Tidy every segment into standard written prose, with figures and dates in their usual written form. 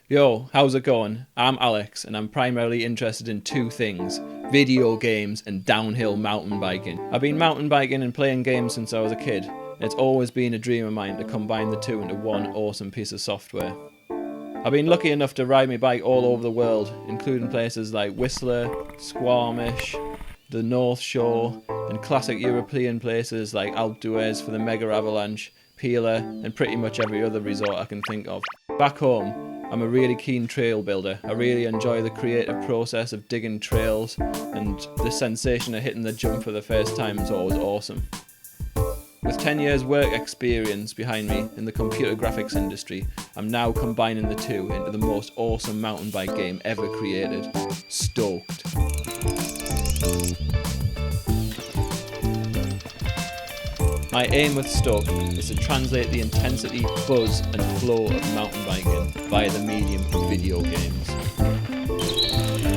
Yo, how's it going? I'm Alex and I'm primarily interested in two things: video games and downhill mountain biking. I've been mountain biking and playing games since I was a kid. It's always been a dream of mine to combine the two into one awesome piece of software. I've been lucky enough to ride my bike all over the world, including places like Whistler, Squamish, the North Shore, and classic European places like Alpe d'Huez for the mega avalanche, Pila, and pretty much every other resort I can think of. Back home, I'm a really keen trail builder. I really enjoy the creative process of digging trails, and the sensation of hitting the jump for the first time is always awesome. With 10 years work experience behind me in the computer graphics industry, I'm now combining the two into the most awesome mountain bike game ever created, Stoked. My aim with Stoked is to translate the intensity, buzz and flow of mountain biking via the medium of video games.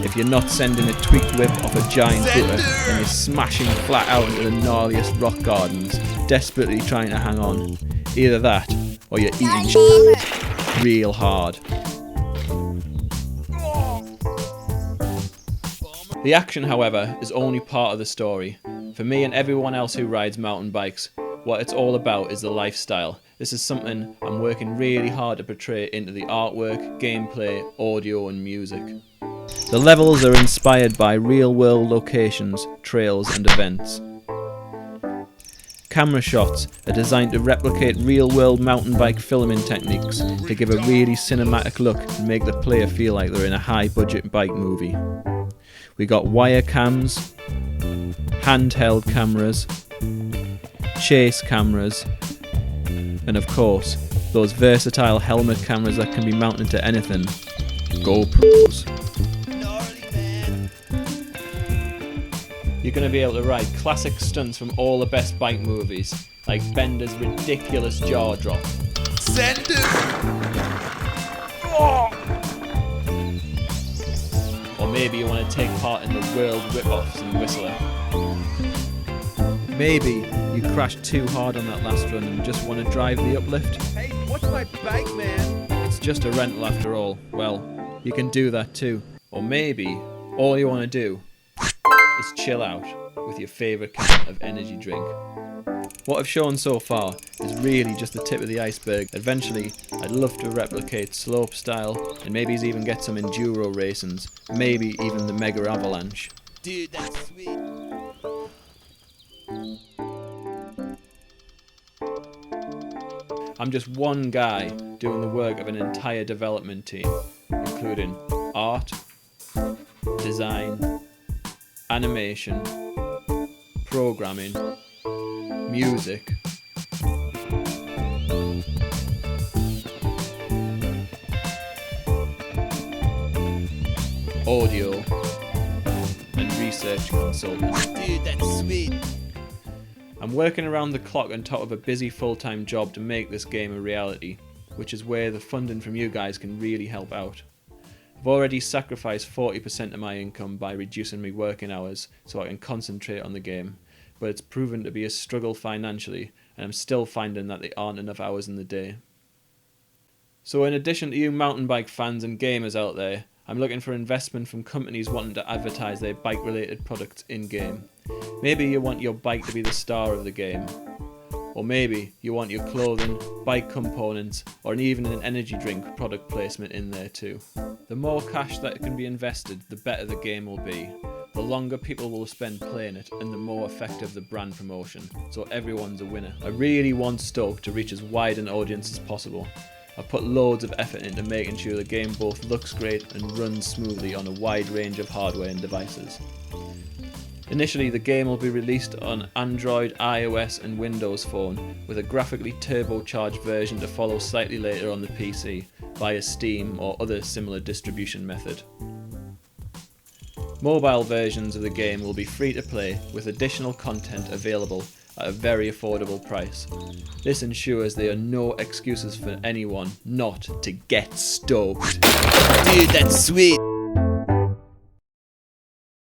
If you're not sending a tweaked whip off a giant gutter and you're smashing flat out into the gnarliest rock gardens, desperately trying to hang on, either that or you're eating real hard. The action, however, is only part of the story. For me and everyone else who rides mountain bikes, what it's all about is the lifestyle. This is something I'm working really hard to portray into the artwork, gameplay, audio and music. The levels are inspired by real-world locations, trails and events. Camera shots are designed to replicate real-world mountain bike filming techniques to give a really cinematic look and make the player feel like they're in a high-budget bike movie. We got wire cams, handheld cameras, chase cameras, and of course, those versatile helmet cameras that can be mounted to anything, GoPros. You're going to be able to ride classic stunts from all the best bike movies, like Bender's ridiculous jaw drop. Send it! Oh! Or maybe you want to take part in the world rip-offs in Whistler. Maybe you crashed too hard on that last run and just want to drive the uplift. Hey, what's my bike, man? It's just a rental after all. Well, you can do that too. Or maybe all you want to do is chill out with your favourite kind of energy drink. What I've shown so far is really just the tip of the iceberg. Eventually, I'd love to replicate slopestyle and maybe even get some enduro racings, maybe even the mega avalanche. Dude, that's sweet. I'm just one guy doing the work of an entire development team, including art, design, animation, programming, music, audio, and research consultant. Dude, that's sweet. I'm working around the clock on top of a busy full-time job to make this game a reality, which is where the funding from you guys can really help out. I've already sacrificed 40% of my income by reducing my working hours so I can concentrate on the game, but it's proven to be a struggle financially and I'm still finding that there aren't enough hours in the day. So in addition to you mountain bike fans and gamers out there, I'm looking for investment from companies wanting to advertise their bike related products in-game. Maybe you want your bike to be the star of the game. Or maybe you want your clothing, bike components, or even an energy drink product placement in there too. The more cash that can be invested, the better the game will be. The longer people will spend playing it, and the more effective the brand promotion, so everyone's a winner. I really want Stoked to reach as wide an audience as possible. I've put loads of effort into making sure the game both looks great and runs smoothly on a wide range of hardware and devices. Initially, the game will be released on Android, iOS and Windows Phone, with a graphically turbocharged version to follow slightly later on the PC, via Steam or other similar distribution method. Mobile versions of the game will be free to play, with additional content available at a very affordable price. This ensures there are no excuses for anyone not to get stoked. Dude, that's sweet.